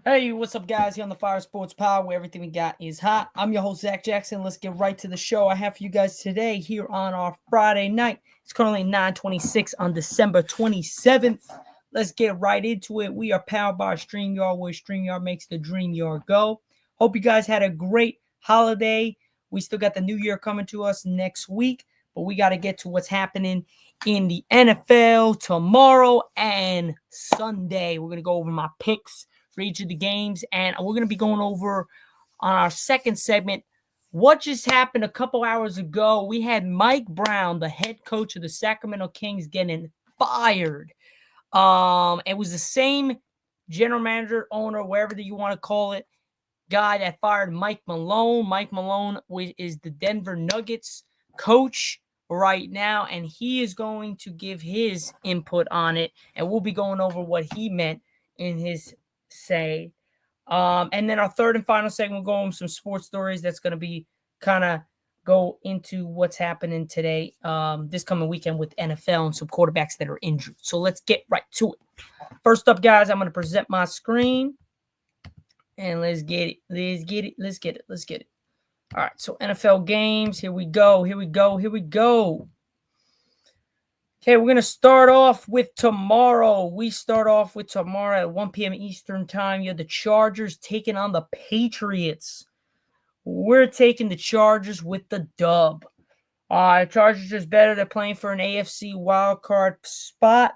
Hey, what's up, guys? Here on the Fire Sports Power, where everything we got is hot. I'm your host, Zach Jackson. Let's get right to the show I have for you guys today here on our Friday night. It's currently 9:26 on December 27th. Let's get right into it. We are powered by StreamYard, where StreamYard makes the dream yard go. Hope you guys had a great holiday. We still got the new year coming to us next week, but we got to get to what's happening in the NFL tomorrow and Sunday. We're going to go over my picks for each of the games, and we're going to be going over on our second segment what just happened a couple hours ago. We had Mike Brown, the head coach of the Sacramento Kings, getting fired. It was the same general manager, owner, wherever that you want to call it, guy that fired Mike Malone. Mike Malone is the Denver Nuggets coach right now, and he is going to give his input on it, and we'll be going over what he meant in his say. And then our third and final segment, we'll go over some sports stories that's going to be kind of go into what's happening today, this coming weekend with NFL and some quarterbacks that are injured. So let's get right to it. First up, guys, I'm going to present my screen. And let's get it. Let's get it. All right, so NFL games. Here we go. Okay, we're going to start off with tomorrow. We start off with tomorrow at 1 p.m. Eastern time. You have the Chargers taking on the Patriots. We're taking the Chargers with the dub. The Chargers is better. They're playing for an AFC wildcard spot.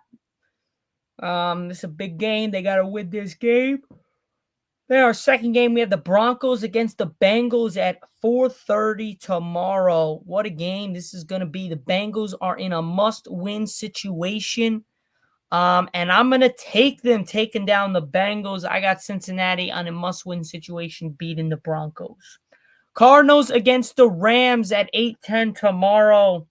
This is a big game. They got to win this game. Then our second game, we have the Broncos against the Bengals at 4:30 tomorrow. What a game this is going to be. The Bengals are in a must-win situation. And I'm going to take them taking down the Bengals. I got Cincinnati on a must-win situation beating the Broncos. Cardinals against the Rams at 8:10 tomorrow.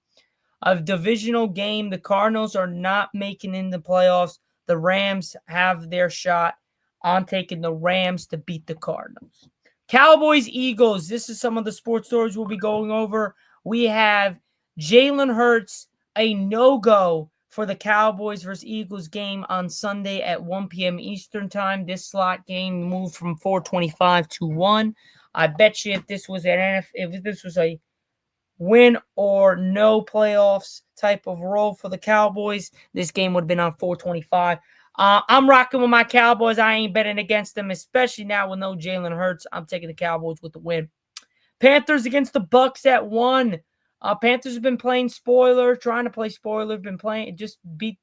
A divisional game. The Cardinals are not making in the playoffs. The Rams have their shot. I'm taking the Rams to beat the Cardinals. Cowboys, Eagles. This is some of the sports stories we'll be going over. We have Jalen Hurts, a no-go for the Cowboys versus Eagles game on Sunday at 1 p.m. Eastern time. This slot game moved from 4:25 to 1. I bet you if this was a win or no playoffs type of role for the Cowboys, this game would have been on 4:25. I'm rocking with my Cowboys. I ain't betting against them, especially now with no Jalen Hurts. I'm taking the Cowboys with the win. Panthers against the Bucks at 1. Panthers have been playing spoiler, trying to play spoiler. Been playing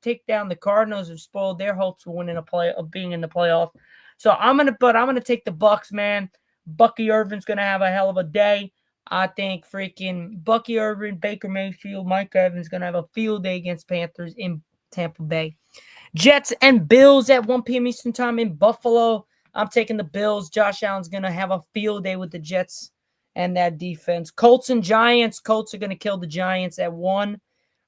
take down the Cardinals and spoiled their hopes of being in the playoff. So I'm gonna take the Bucks, man. Bucky Irvin's gonna have a hell of a day. I think freaking Bucky Irvin, Baker Mayfield, Mike Evans gonna have a field day against Panthers in Tampa Bay. Jets and Bills at 1 p.m. Eastern time in Buffalo. I'm taking the Bills. Josh Allen's going to have a field day with the Jets and that defense. Colts and Giants. Colts are going to kill the Giants at 1.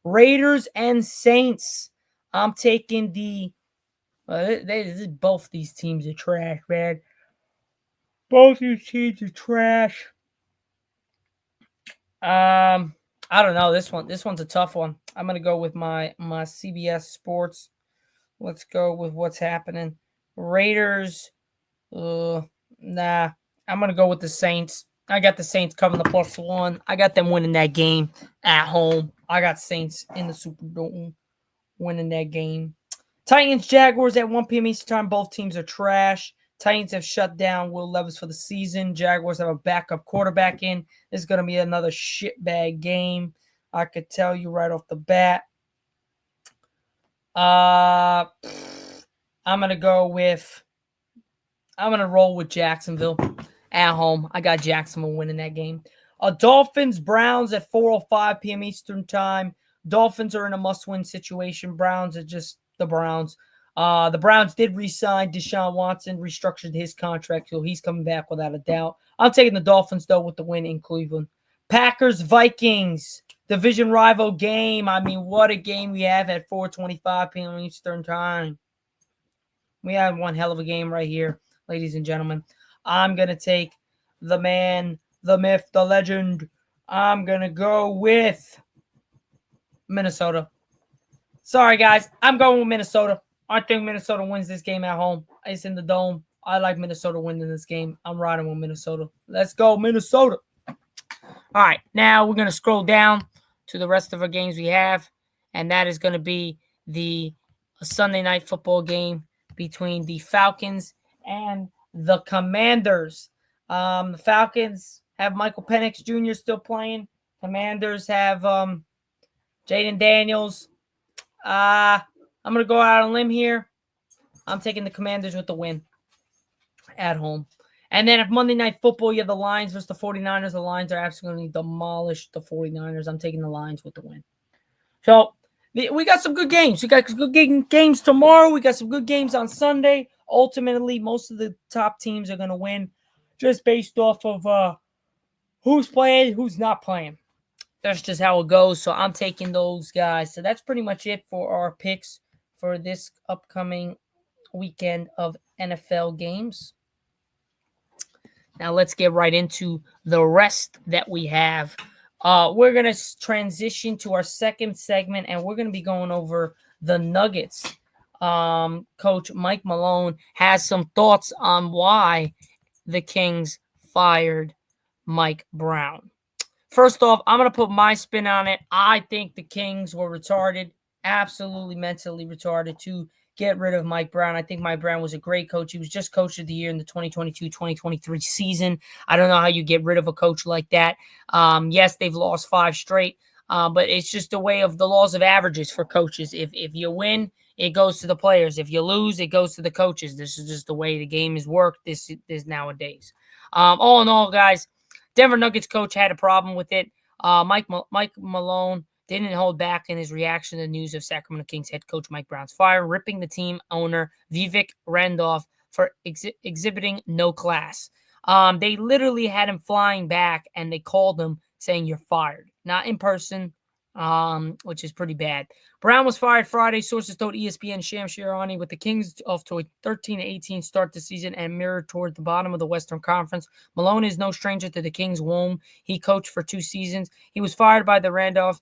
Raiders and Saints. I'm taking the... both these teams are trash, man. Both these teams are trash. I don't know. This one's a tough one. I'm going to go with my CBS Sports. Let's go with what's happening. Raiders. Nah. I'm going to go with the Saints. I got the Saints covering the +1. I got them winning that game at home. I got Saints in the Superdome winning that game. Titans, Jaguars at 1 p.m. Eastern time. Both teams are trash. Titans have shut down Will Levis for the season. Jaguars have a backup quarterback in. This is going to be another shitbag game. I could tell you right off the bat. I'm going to roll with Jacksonville at home. I got Jacksonville winning that game. Dolphins, Browns at 4:05 p.m. Eastern time. Dolphins are in a must-win situation. Browns are just the Browns. The Browns did re-sign Deshaun Watson, restructured his contract, so he's coming back without a doubt. I'm taking the Dolphins, though, with the win in Cleveland. Packers, Vikings. Division rival game. I mean, what a game we have at 4:25 p.m. Eastern time. We have one hell of a game right here, ladies and gentlemen. I'm going to take the man, the myth, the legend. I'm going to go with Minnesota. Sorry, guys. I'm going with Minnesota. I think Minnesota wins this game at home. It's in the Dome. I like Minnesota winning this game. I'm riding with Minnesota. Let's go, Minnesota. All right, now we're going to scroll down to the rest of our games we have, and that is going to be the Sunday night football game between the Falcons and the Commanders. The Falcons have Michael Penix Jr. still playing. Commanders have Jaden Daniels. I'm going to go out on a limb here. I'm taking the Commanders with the win at home. And then if Monday Night Football, you have the Lions versus the 49ers. The Lions are absolutely demolished the 49ers. I'm taking the Lions with the win. So we got some good games. We got good games tomorrow. We got some good games on Sunday. Ultimately, most of the top teams are going to win just based off of who's playing, who's not playing. That's just how it goes. So I'm taking those guys. So that's pretty much it for our picks for this upcoming weekend of NFL games. Now let's get right into the rest that we have. We're going to transition to our second segment, and we're going to be going over the Nuggets. Coach Mike Malone has some thoughts on why the Kings fired Mike Brown. First off, I'm going to put my spin on it. I think the Kings were retarded, absolutely mentally retarded to get rid of Mike Brown. I think Mike Brown was a great coach. He was just coach of the year in the 2022-2023 season. I don't know how you get rid of a coach like that. Yes, they've lost 5 straight, but it's just a way of the laws of averages for coaches. If you win, it goes to the players. If you lose, it goes to the coaches. This is just the way the game is worked this nowadays. All in all, guys, Denver Nuggets coach had a problem with it. Mike Malone didn't hold back in his reaction to the news of Sacramento Kings head coach Mike Brown's fire, ripping the team owner Vivek Randolph for exhibiting no class. They literally had him flying back, and they called him saying, "You're fired." Not in person, which is pretty bad. Brown was fired Friday. Sources told ESPN Shams Charania with the Kings off to a 13-18 start the season and mirrored toward the bottom of the Western Conference. Malone is no stranger to the Kings' womb. He coached for 2 seasons. He was fired by the Randolph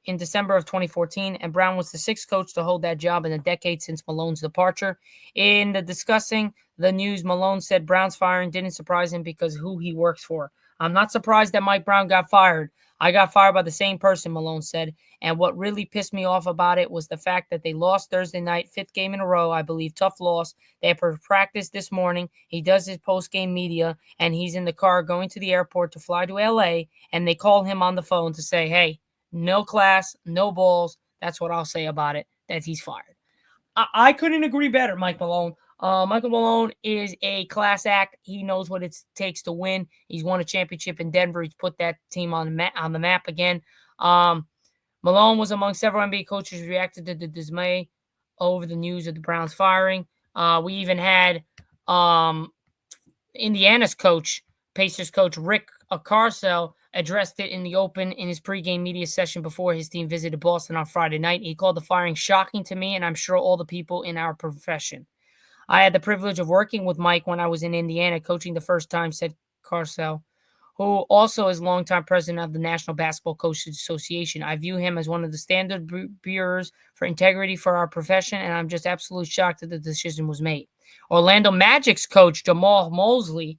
in December of 2014, and Brown was the 6th coach to hold that job in a decade since Malone's departure. In discussing the news, Malone said Brown's firing didn't surprise him because of who he works for. "I'm not surprised that Mike Brown got fired. I got fired by the same person," Malone said. "And what really pissed me off about it was the fact that they lost Thursday night, 5th game in a row, I believe, tough loss. They had practice this morning. He does his post-game media, and he's in the car going to the airport to fly to L.A., and they call him on the phone to say, hey, no class, no balls." That's what I'll say about it, that he's fired. I couldn't agree better, Mike Malone. Michael Malone is a class act. He knows what it takes to win. He's won a championship in Denver. He's put that team on the map again. Malone was among several NBA coaches who reacted to the dismay over the news of the Browns firing. We even had Indiana's coach, Pacers coach Rick Carsell, addressed it in the open in his pregame media session before his team visited Boston on Friday night. He called the firing shocking to me, and I'm sure all the people in our profession. "I had the privilege of working with Mike when I was in Indiana coaching the first time," said Carsell, who also is longtime president of the National Basketball Coaches Association. "I view him as one of the standard bearers for integrity for our profession, and I'm just absolutely shocked that the decision was made." Orlando Magic's coach, Jamal Mosley,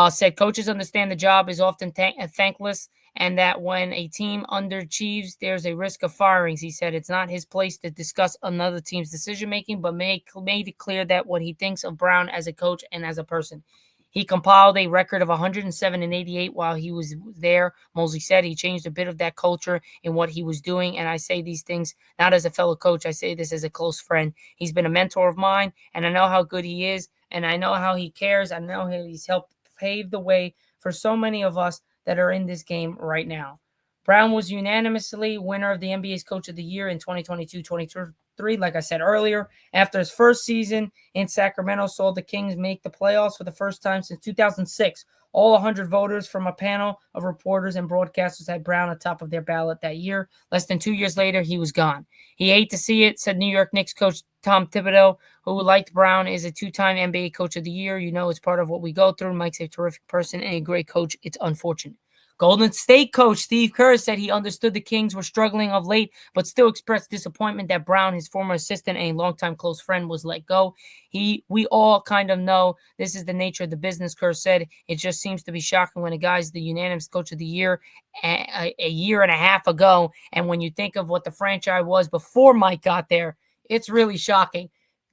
said coaches understand the job is often thankless and that when a team underachieves, there's a risk of firings. He said it's not his place to discuss another team's decision-making, but made it clear that what he thinks of Brown as a coach and as a person. He compiled a record of 107-88 while he was there. Mosley said he changed a bit of that culture in what he was doing, and I say these things not as a fellow coach. I say this as a close friend. He's been a mentor of mine, and I know how good he is, and I know how he cares. I know he's helped pave the way for so many of us that are in this game right now. Brown was unanimously winner of the NBA's Coach of the Year in 2022-23, like I said earlier. After his first season in Sacramento, saw the Kings make the playoffs for the first time since 2006. All 100 voters from a panel of reporters and broadcasters had Brown atop of their ballot that year. Less than 2 years later, he was gone. He hate to see it, said New York Knicks coach Tom Thibodeau, who liked Brown is a 2-time NBA Coach of the Year. You know, it's part of what we go through. Mike's a terrific person and a great coach. It's unfortunate. Golden State coach Steve Kerr said he understood the Kings were struggling of late, but still expressed disappointment that Brown, his former assistant and a longtime close friend, was let go. We all kind of know this is the nature of the business, Kerr said. It just seems to be shocking when a guy's the unanimous coach of the year a year and a half ago, and when you think of what the franchise was before Mike got there, it's really shocking.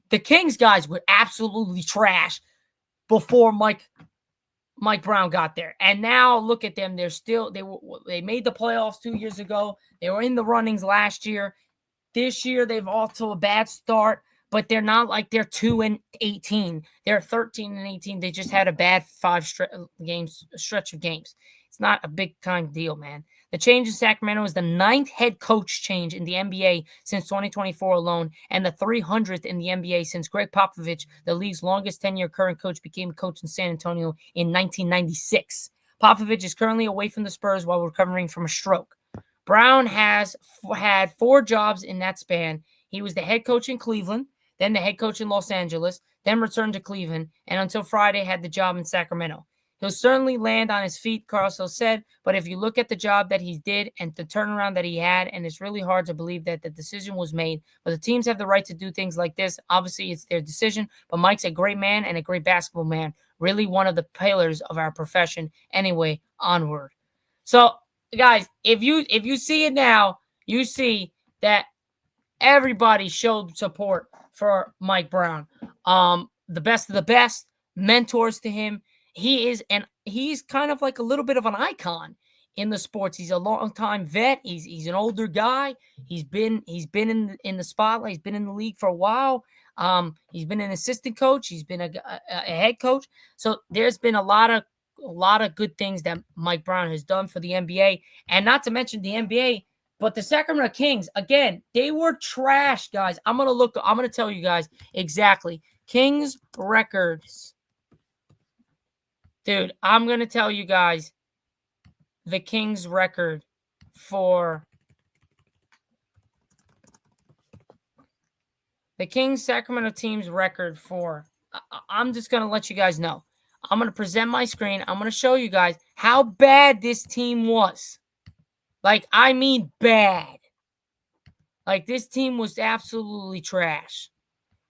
The Kings guys were absolutely trash before Mike Brown got there. And now look at them. They made the playoffs 2 years ago. They were in the runnings last year. This year they've off to a bad start, but they're not like they're 2-18. They're 13-18. They just had a bad stretch of games. It's not a big time deal, man. The change in Sacramento is the 9th head coach change in the NBA since 2024 alone, and the 300th in the NBA since Greg Popovich, the league's longest tenure current coach, became a coach in San Antonio in 1996. Popovich is currently away from the Spurs while recovering from a stroke. Brown has had 4 jobs in that span. He was the head coach in Cleveland, then the head coach in Los Angeles, then returned to Cleveland, and until Friday had the job in Sacramento. He'll certainly land on his feet, Caruso said, but if you look at the job that he did and the turnaround that he had, and it's really hard to believe that the decision was made, but the teams have the right to do things like this. Obviously, it's their decision, but Mike's a great man and a great basketball man, really one of the pillars of our profession. Anyway, onward. So, guys, if you see it now, you see that everybody showed support for Mike Brown. The best of the best, mentors to him. He's kind of like a little bit of an icon in the sports. He's a long-time vet. He's an older guy. He's been in the spotlight. He's been in the league for a while. He's been an assistant coach. He's been a head coach. So there's been a lot of good things that Mike Brown has done for the NBA, and not to mention the NBA, but the Sacramento Kings, again, they were trash, guys. I'm going to tell you guys exactly. Kings records. Dude, I'm going to tell you guys the Kings record for the Kings Sacramento team's record for. I'm just going to let you guys know. I'm going to present my screen. I'm going to show you guys how bad this team was. Like, I mean bad. Like, this team was absolutely trash.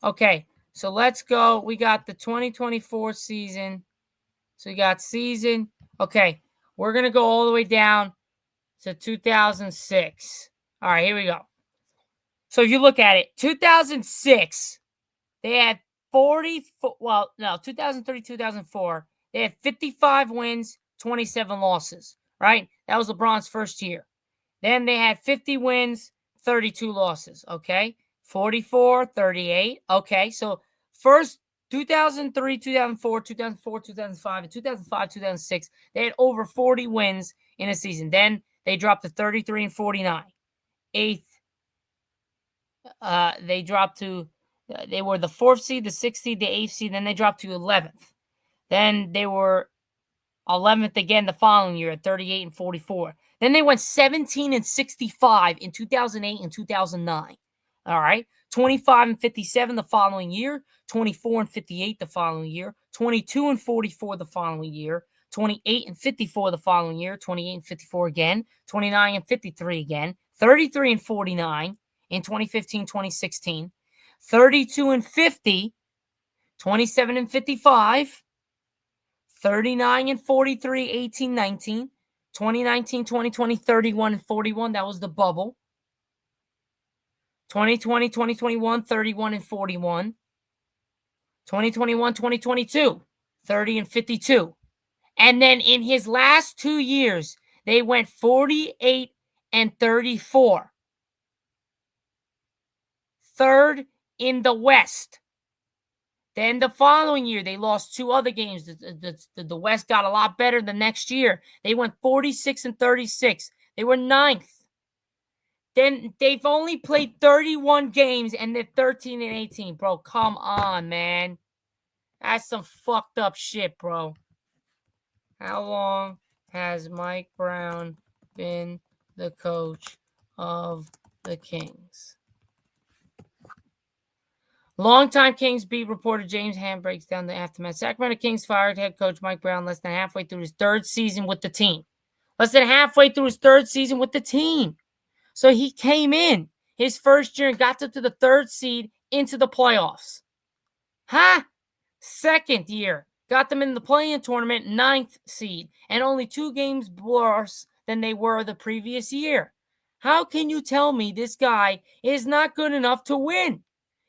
Okay, so let's go. We got the 2024 season. So we got season. Okay, we're going to go all the way down to 2006. All right, here we go. So if you look at it, 2006, they had 2003, 2004, they had 55 wins, 27 losses, right? That was LeBron's first year. Then they had 50 wins, 32 losses, okay? 44, 38, okay? So first 2003, 2004, 2004, 2005, and 2005, 2006, they had over 40 wins in a season. Then they dropped to 33 and 49. They dropped to, they were the 4th seed, the 6th seed, the 8th seed, then they dropped to 11th. Then they were 11th again the following year at 38 and 44. Then they went 17 and 65 in 2008 and 2009. All right. 25 and 57 the following year, 24 and 58 the following year, 22 and 44 the following year, 28 and 54 the following year, 28 and 54 again, 29 and 53 again, 33 and 49 in 2015, 2016, 32 and 50, 27 and 55, 39 and 43, 18, 19, 2019, 2020, 31 and 41. That was the bubble. 2020, 2021, 31 and 41. 2021, 2022, 30 and 52. And then in his last 2 years, they went 48 and 34. Third in the West. Then the following year, they lost 2 other games. The West got a lot better the next year. They went 46 and 36. They were 9th. Then they've only played 31 games, and they're 13 and 18. Bro, come on, man. That's some fucked up shit, bro. How long has Mike Brown been the coach of the Kings? Longtime Kings beat reporter James Ham breaks down the aftermath. Sacramento Kings fired head coach Mike Brown less than halfway through his 3rd season with the team. less than halfway through his third season with the team. So he came in his first year and got to the third seed into the playoffs. Huh? Second year, got them in the play-in tournament, 9th seed, and only 2 games worse than they were the previous year. How can you tell me this guy is not good enough to win?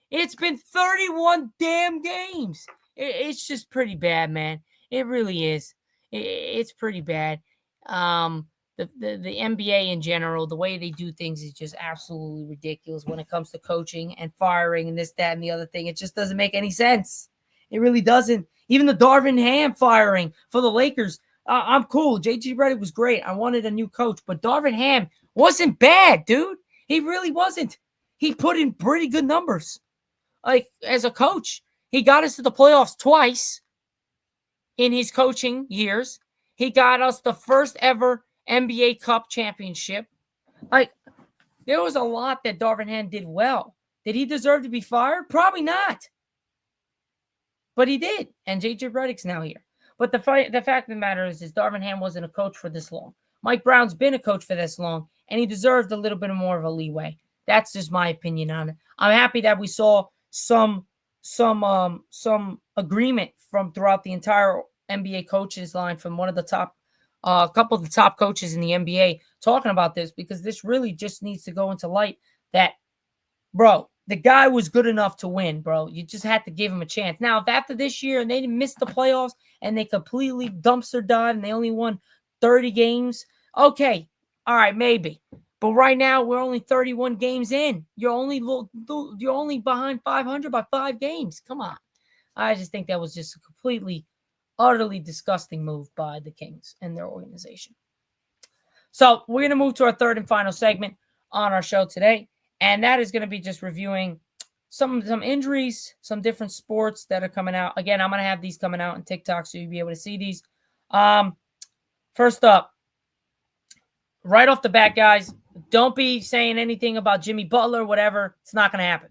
It's been 31 damn games. It's just pretty bad, man. It really is. It's pretty bad. The NBA in general, the way they do things is just absolutely ridiculous when it comes to coaching and firing and this, that, and the other thing. It just doesn't make any sense. It really doesn't. Even the Darvin Ham firing for the Lakers, I'm cool. JG Redick was great. I wanted a new coach, but Darvin Ham wasn't bad, dude. He really wasn't. He put in pretty good numbers. Like, as a coach, he got us to the playoffs twice in his coaching years. He got us the first ever NBA Cup championship. Like, there was a lot that Darvin Ham did well. Did he deserve to be fired? Probably not. But he did. And JJ Redick's now here. But the fact of the matter is Darvin Ham wasn't a coach for this long. Mike Brown's been a coach for this long, and he deserved a little bit more of a leeway. That's just my opinion on it. I'm happy that we saw some agreement from throughout the entire NBA coaches line from one of the top, a couple of the top coaches in the NBA talking about this, because this really just needs to go into light that, bro, the guy was good enough to win, bro. You just had to give him a chance. Now, if after this year and they didn't miss the playoffs and they completely dumpster dive and they only won 30 games, okay, all right, maybe. But right now, we're only 31 games in. You're only behind 500 by 5 games. Come on. I just think that was just a completely, utterly disgusting move by the Kings and their organization. So we're going to move to our third and final segment on our show today, and that is going to be just reviewing some injuries, some different sports that are coming out. Again, I'm going to have these coming out on TikTok, so you'll be able to see these. First up, right off the bat, guys, don't be saying anything about Jimmy Butler, whatever. It's not going to happen.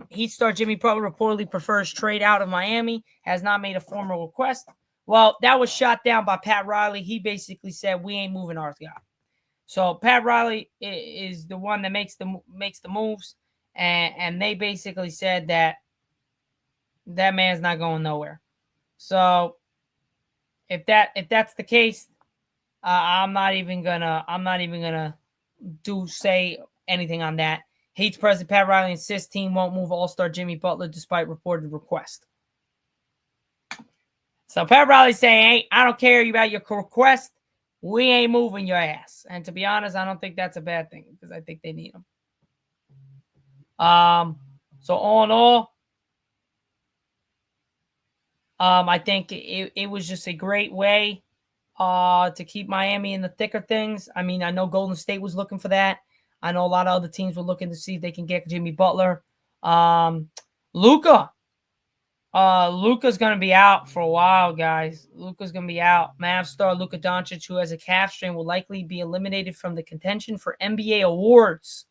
Heat star Jimmy Butler reportedly prefers trade out of Miami, has not made a formal request. Well, that was shot down by Pat Riley. He basically said, we ain't moving our guy. So Pat Riley is the one that makes the moves, and they basically said that man's not going nowhere. So if that's the case, I'm not even gonna say anything on that. Heat's president Pat Riley insists team won't move All-Star Jimmy Butler despite reported request. So Pat Riley's saying, hey, I don't care about your request. We ain't moving your ass. And to be honest, I don't think that's a bad thing because I think they need him. So all in all, I think it was just a great way to keep Miami in the thick of things. I mean, I know Golden State was looking for that. I know a lot of other teams were looking to see if they can get Jimmy Butler. Luka's going to be out for a while, guys. Luka's going to be out. Mavs star Luka Doncic, who has a calf strain, will likely be eliminated from the contention for NBA awards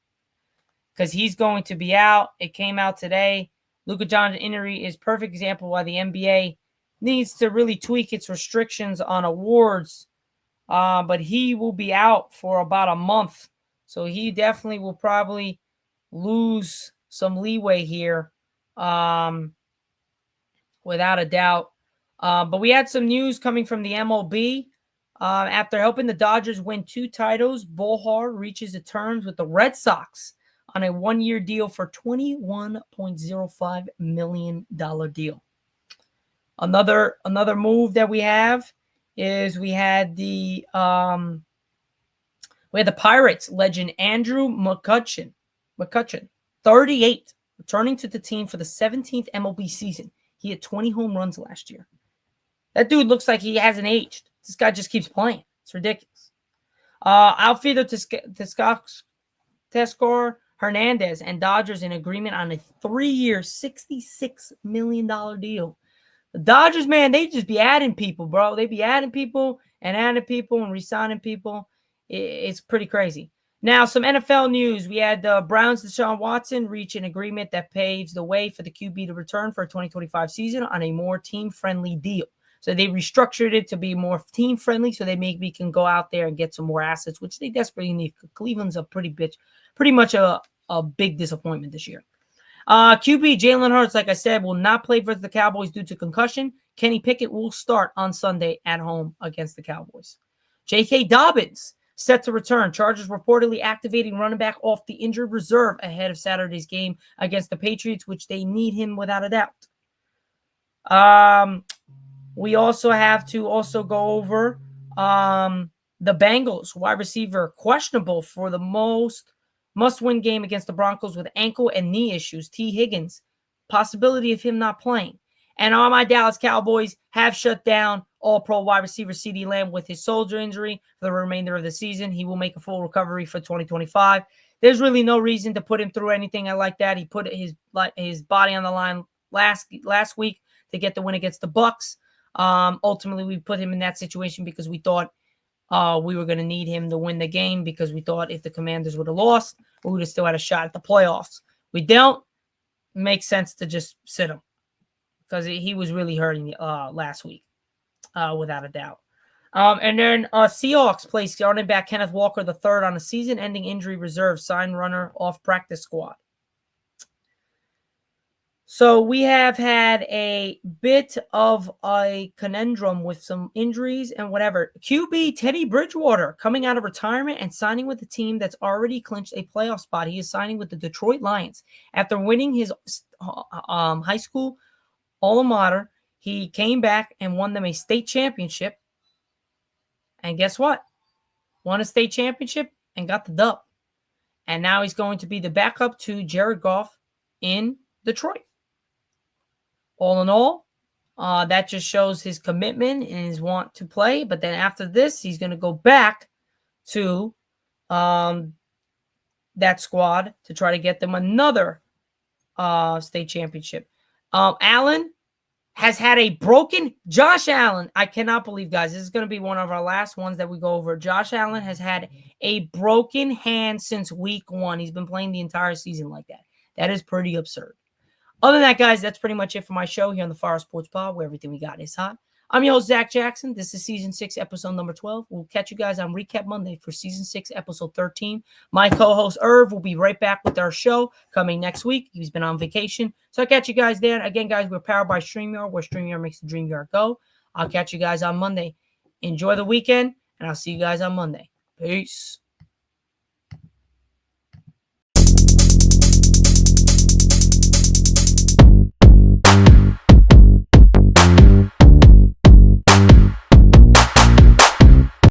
because he's going to be out. It came out today. Luka Doncic injury is a perfect example why the NBA needs to really tweak its restrictions on awards. But he will be out for about a month. So he definitely will probably lose some leeway here. Without a doubt. But we had some news coming from the MLB. After helping the Dodgers win 2 titles, Bohar reaches the terms with the Red Sox on a 1-year deal for $21.05 million deal. Another move that we have is we had the Pirates legend Andrew McCutchen, 38, returning to the team for the 17th MLB season. He had 20 home runs last year. That dude looks like he hasn't aged. This guy just keeps playing. It's ridiculous. Outfielder Teoscar Hernandez and Dodgers in agreement on a 3-year, $66 million deal. The Dodgers, man, they just be adding people, bro. They be adding people and re-signing people. It's pretty crazy. Now, some NFL news. We had the Browns' Deshaun Watson reach an agreement that paves the way for the QB to return for a 2025 season on a more team-friendly deal. So they restructured it to be more team friendly, so they maybe can go out there and get some more assets, which they desperately need. Cleveland's a pretty much a big disappointment this year. QB Jalen Hurts, like I said, will not play versus the Cowboys due to concussion. Kenny Pickett will start on Sunday at home against the Cowboys. J.K. Dobbins set to return. Chargers reportedly activating running back off the injured reserve ahead of Saturday's game against the Patriots, which they need him without a doubt. We also have to go over the Bengals wide receiver questionable for the must-win game against the Broncos with ankle and knee issues. T. Higgins, possibility of him not playing. And all my Dallas Cowboys have shut down All-Pro wide receiver CeeDee Lamb with his shoulder injury for the remainder of the season. He will make a full recovery for 2025. There's really no reason to put him through anything like that. He put his body on the line last week to get the win against the Bucs. Ultimately, we put him in that situation because we thought we were going to need him to win the game, because we thought if the Commanders would have lost, we would have still had a shot at the playoffs. We don't. It makes sense to just sit him because he was really hurting last week, without a doubt. And then Seahawks placed running back Kenneth Walker III on a season-ending injury reserve, signed runner off practice squad. So we have had a bit of a conundrum with some injuries and whatever. QB Teddy Bridgewater coming out of retirement and signing with a team that's already clinched a playoff spot. He is signing with the Detroit Lions. After winning his high school alma mater, he came back and won them a state championship. And guess what? Won a state championship and got the dub. And now he's going to be the backup to Jared Goff in Detroit. All in all, that just shows his commitment and his want to play. But then after this, he's going to go back to that squad to try to get them another state championship. Allen has had a broken Josh Allen. I cannot believe, guys, this is going to be one of our last ones that we go over. Josh Allen has had a broken hand since week 1. He's been playing the entire season like that. That is pretty absurd. Other than that, guys, that's pretty much it for my show here on the Fire Sports Pod, where everything we got is hot. I'm your host, Zack Jackson. This is Season 6, Episode number 12. We'll catch you guys on Recap Monday for Season 6, Episode 13. My co-host, Irv, will be right back with our show coming next week. He's been on vacation. So I'll catch you guys there. Again, guys, we're powered by StreamYard, where StreamYard makes the dream yard go. I'll catch you guys on Monday. Enjoy the weekend, and I'll see you guys on Monday. Peace.